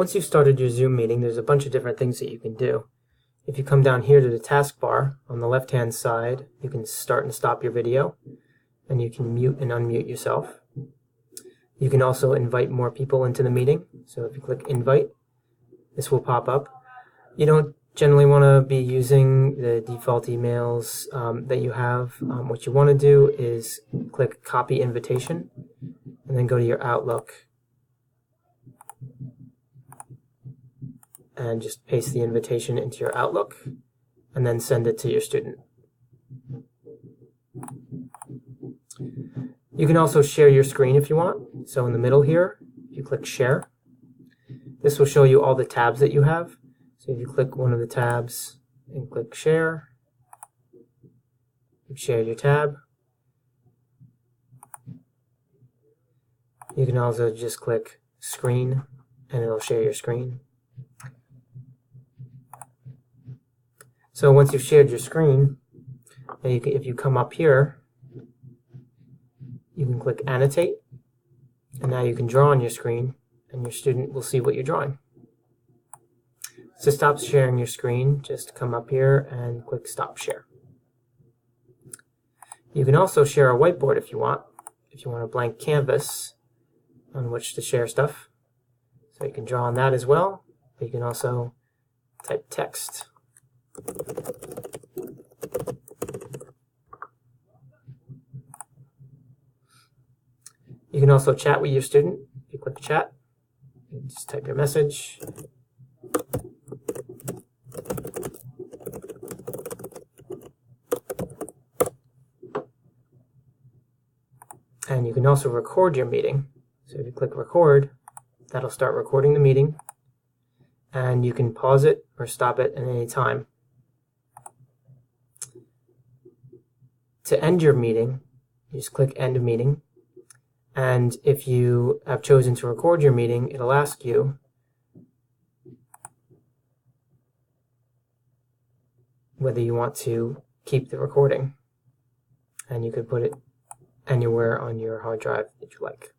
Once you've started your Zoom meeting, there's a bunch of different things that you can do. If you come down here to the taskbar, on the left-hand side, you can start and stop your video, and you can mute and unmute yourself. You can also invite more people into the meeting. So if you click Invite, this will pop up. You don't generally want to be using the default emails that you have. What you want to do is click Copy Invitation, and then go to your Outlook and just paste the invitation into your Outlook and then send it to your student. You can also share your screen if you want. So in the middle here, if you click Share, this will show you all the tabs that you have. So if you click one of the tabs and click Share, you share your tab. You can also just click Screen and it'll share your screen. So once you've shared your screen, if you come up here, you can click Annotate, and now you can draw on your screen, and your student will see what you're drawing. To stop sharing your screen, just come up here and click Stop Share. You can also share a whiteboard if you want a blank canvas on which to share stuff. So you can draw on that as well, but you can also type text. You can also chat with your student. If you click Chat, you just type your message. And you can also record your meeting. So if you click Record, that'll start recording the meeting. And you can pause it or stop it at any time. To end your meeting, you just click End Meeting. And if you have chosen to record your meeting, it'll ask you whether you want to keep the recording. And you could put it anywhere on your hard drive that you like.